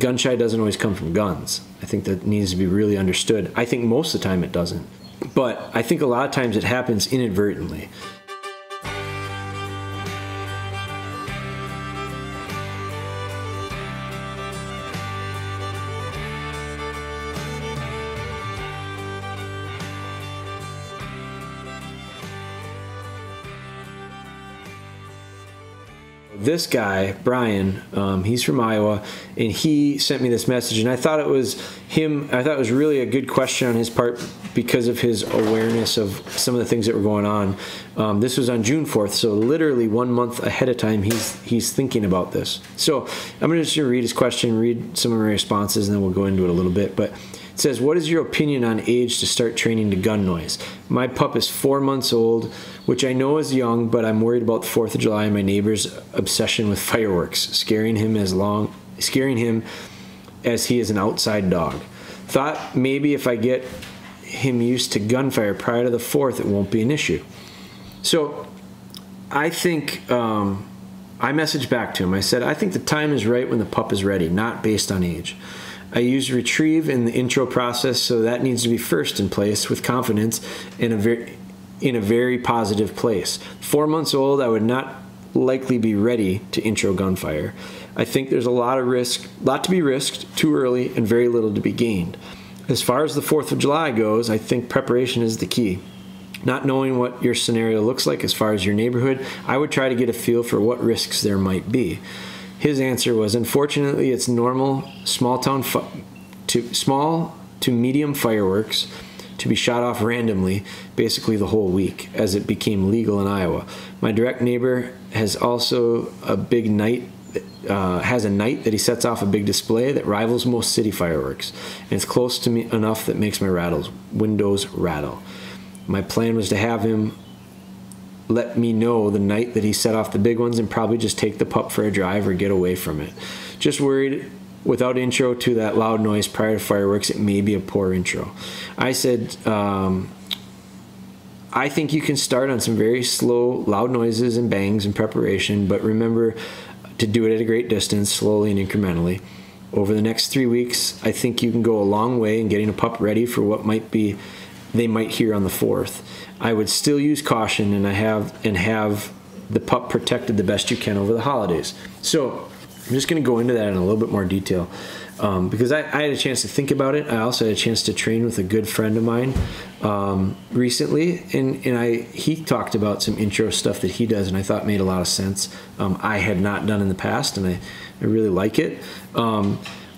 gun shy doesn't always come from guns. I think that needs to be really understood. I think most of the time it doesn't, but I think a lot of times it happens inadvertently. This guy, Brian, he's from Iowa, and he sent me this message, and I thought it was him. I thought it was really a good question on his part because of his awareness of some of the things that were going on. This was on June 4th, so literally 1 month ahead of time, he's thinking about this. So I'm going to just read his question, read some of my responses, and then we'll go into it a little bit. But it says, what is your opinion on age to start training to gun noise? My pup is 4 months old, which I know is young, but I'm worried about the 4th of July and my neighbor's obsession with fireworks, scaring him as he is an outside dog. Thought maybe if I get him used to gunfire prior to the 4th, it won't be an issue. So I think I messaged back to him. I said, I think the time is right when the pup is ready, not based on age. I use retrieve in the intro process, so that needs to be first in place with confidence in a very positive place. 4 months old, I would not likely be ready to intro gunfire. I think there's a lot to be risked too early and very little to be gained. As far as the 4th of July goes, I think preparation is the key. Not knowing what your scenario looks like as far as your neighborhood, I would try to get a feel for what risks there might be. His answer was, unfortunately, it's normal small to medium fireworks to be shot off randomly basically the whole week as it became legal in Iowa. My direct neighbor has also a big night, has a night that he sets off a big display that rivals most city fireworks, and it's close to me enough that makes my windows rattle. My plan was to have him let me know the night that he set off the big ones and probably just take the pup for a drive or get away from it. Just worried without intro to that loud noise prior to fireworks, it may be a poor intro. I said, I think you can start on some very slow, loud noises and bangs in preparation, but remember to do it at a great distance, slowly and incrementally. Over the next 3 weeks, I think you can go a long way in getting a pup ready for what they might hear on the 4th. I would still use caution and have the pup protected the best you can over the holidays. So I'm just going to go into that in a little bit more detail because I had a chance to think about it. I also had a chance to train with a good friend of mine recently, and he talked about some intro stuff that he does, and I thought made a lot of sense. I had not done in the past, and I really like it.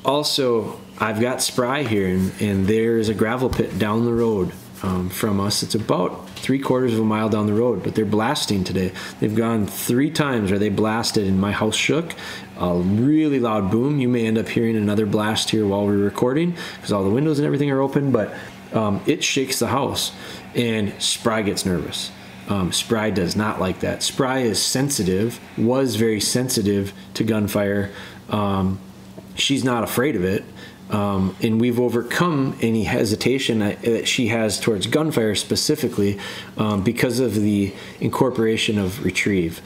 Also, I've got Spry here, and there's a gravel pit down the road from us. It's about 3/4 of a mile down the road, but they're blasting today. They've gone 3 times where they blasted and my house shook. A really loud boom. You may end up hearing another blast here while we're recording because all the windows and everything are open, but it shakes the house and Spry gets nervous. Spry does not like that. Spry is sensitive, was very sensitive to gunfire. She's not afraid of it. And we've overcome any hesitation that she has towards gunfire specifically because of the incorporation of retrieve.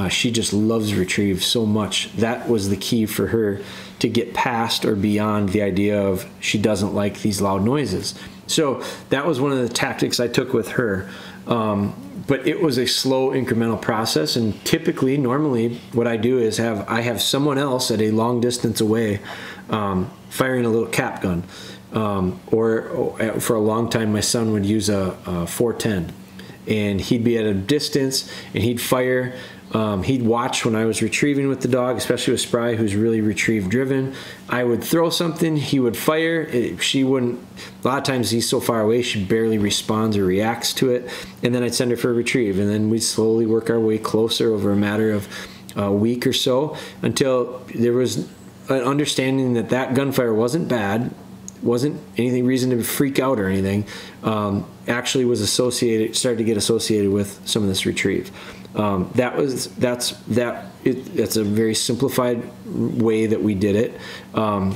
She just loves retrieve so much. That was the key for her to get past or beyond the idea of she doesn't like these loud noises. So that was one of the tactics I took with her. But it was a slow incremental process, and typically, normally, what I do is I have someone else at a long distance away firing a little cap gun. Or for a long time, my son would use a 410, and he'd be at a distance, and he'd fire. He'd watch when I was retrieving with the dog, especially with Spry, who's really retrieve driven. I would throw something, he would fire. She wouldn't. A lot of times he's so far away, she barely responds or reacts to it. And then I'd send her for a retrieve, and then we'd slowly work our way closer over a matter of a week or so until there was an understanding that gunfire wasn't bad, wasn't anything reason to freak out or anything. Actually was started to get associated with some of this retrieve. That's a very simplified way that we did it, and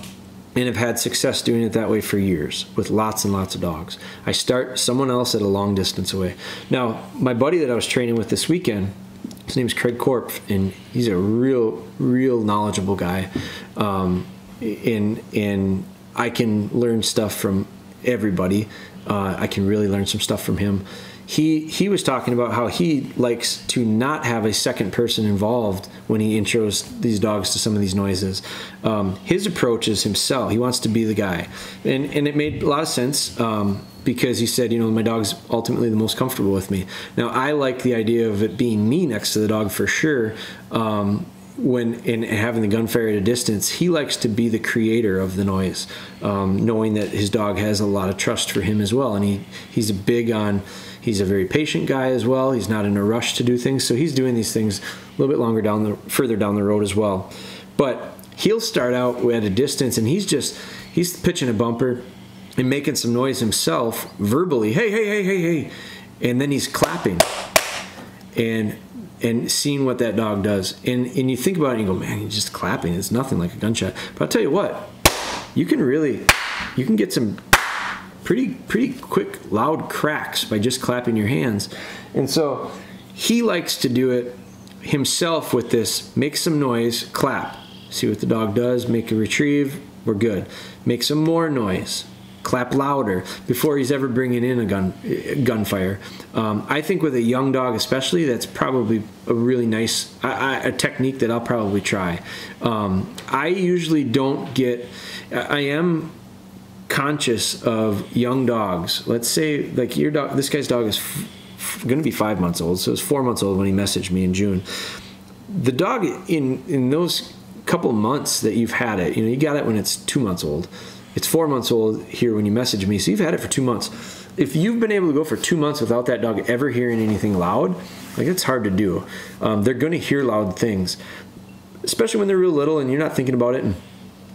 have had success doing it that way for years with lots and lots of dogs. I start someone else at a long distance away. Now, my buddy that I was training with this weekend, his name's Craig Korp, and he's a real knowledgeable guy. and I can learn stuff from everybody. I can really learn some stuff from him. He was talking about how he likes to not have a second person involved when he intros these dogs to some of these noises. His approach is himself. He wants to be the guy. And it made a lot of sense because he said, my dog's ultimately the most comfortable with me. Now, I like the idea of it being me next to the dog for sure. And having the gunfire at a distance, he likes to be the creator of the noise, knowing that his dog has a lot of trust for him as well. And he's a very patient guy as well. He's not in a rush to do things, so he's doing these things a little bit further down the road as well. But he'll start out at a distance, and he's pitching a bumper and making some noise himself verbally, hey, hey, hey, hey, hey, and then he's clapping and seeing what that dog does. And you think about it and you go, man, he's just clapping. It's nothing like a gunshot. But I'll tell you what, you can get some pretty quick, loud cracks by just clapping your hands. And so he likes to do it himself with this, make some noise, clap. See what the dog does, make a retrieve, we're good. Make some more noise, clap louder before he's ever bringing in a gunfire. I think with a young dog especially, that's probably a really nice a technique that I'll probably try. I usually don't get, I am conscious of young dogs. Let's say like your dog, this guy's dog is going to be 5 months old, so it's 4 months old when he messaged me in June. The dog in those couple months that you've had it, you got it when it's 2 months old. It's 4 months old here when you message me, so you've had it for 2 months. If you've been able to go for 2 months without that dog ever hearing anything loud, like it's hard to do. They're going to hear loud things, especially when they're real little and you're not thinking about it. And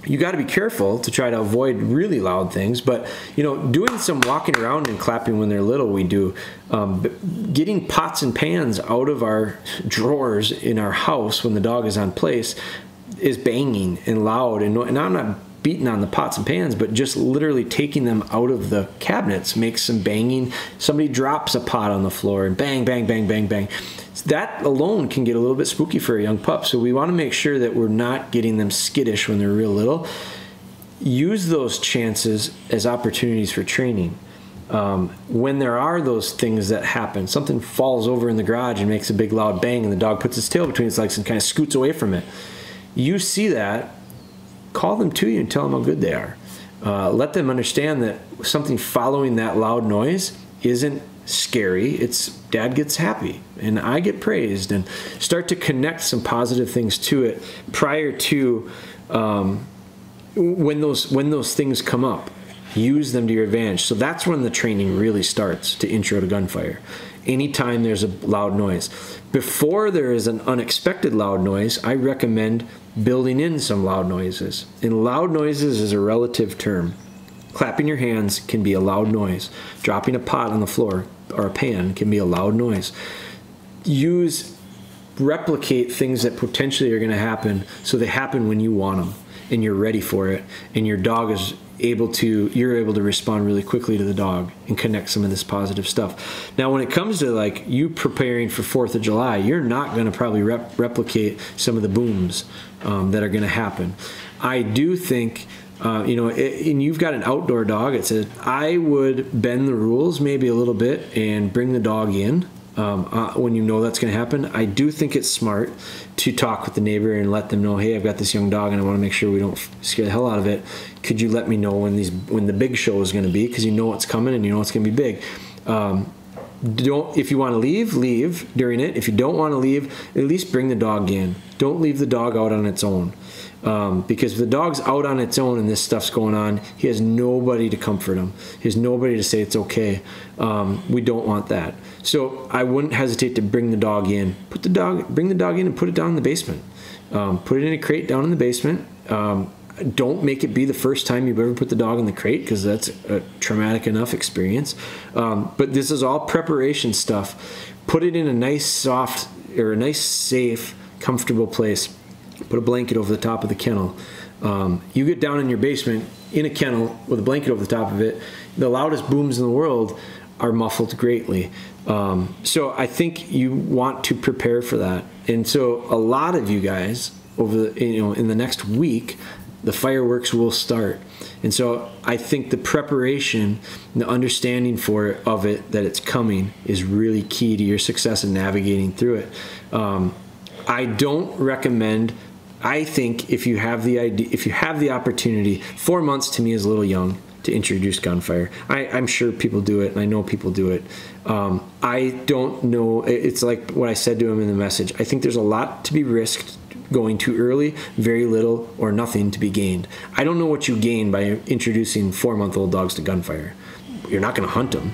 you got to be careful to try to avoid really loud things. But doing some walking around and clapping when they're little, we do. Getting pots and pans out of our drawers in our house when the dog is on place is banging and loud. And I'm not beating on the pots and pans, but just literally taking them out of the cabinets makes some banging. Somebody drops a pot on the floor and bang, bang, bang, bang, bang. That alone can get a little bit spooky for a young pup. So we want to make sure that we're not getting them skittish when they're real little. Use those chances as opportunities for training. When there are those things that happen, something falls over in the garage and makes a big loud bang and the dog puts its tail between its legs and kind of scoots away from it. You see that, call them to you and tell them how good they are. Let them understand that something following that loud noise isn't scary. It's dad gets happy and I get praised, and start to connect some positive things to it prior to when those things come up. Use them to your advantage. So that's when the training really starts to intro to gunfire. Anytime there's a loud noise. Before there is an unexpected loud noise, I recommend building in some loud noises. And loud noises is a relative term. Clapping your hands can be a loud noise. Dropping a pot on the floor or a pan can be a loud noise. Replicate things that potentially are going to happen so they happen when you want them and you're ready for it, and your dog is you're able to respond really quickly to the dog and connect some of this positive stuff. Now, when it comes to like you preparing for 4th of July, you're not going to probably replicate some of the booms that are going to happen. I do think, and you've got an outdoor dog, I would bend the rules maybe a little bit and bring the dog in when you know that's going to happen. I do think it's smart to talk with the neighbor and let them know, hey, I've got this young dog and I want to make sure we don't scare the hell out of it. Could you let me know when the big show is going to be? Because you know it's coming and you know it's going to be big. If you want to leave during it. If you don't want to leave, at least bring the dog in. Don't leave the dog out on its own. Because if the dog's out on its own and this stuff's going on, he has nobody to comfort him. He has nobody to say it's okay. We don't want that. So I wouldn't hesitate to bring the dog in. Bring the dog in and put it down in the basement. Put it in a crate down in the basement. Don't make it be the first time you've ever put the dog in the crate, because that's a traumatic enough experience. But this is all preparation stuff. Put it in a nice, soft, or a nice, safe, comfortable place. Put a blanket over the top of the kennel. You get down in your basement in a kennel with a blanket over the top of it, the loudest booms in the world are muffled greatly. So I think you want to prepare for that. And so a lot of you guys in the next week, the fireworks will start. And so I think the preparation, the understanding of it, that it's coming, is really key to your success in navigating through it. I don't recommend. I think if you have the opportunity, 4 months to me is a little young to introduce gunfire. I'm sure people do it, and I know people do it. I don't know. It's like what I said to him in the message. I think there's a lot to be risked going too early, very little or nothing to be gained. I don't know what you gain by introducing 4-month-old dogs to gunfire. You're not going to hunt them.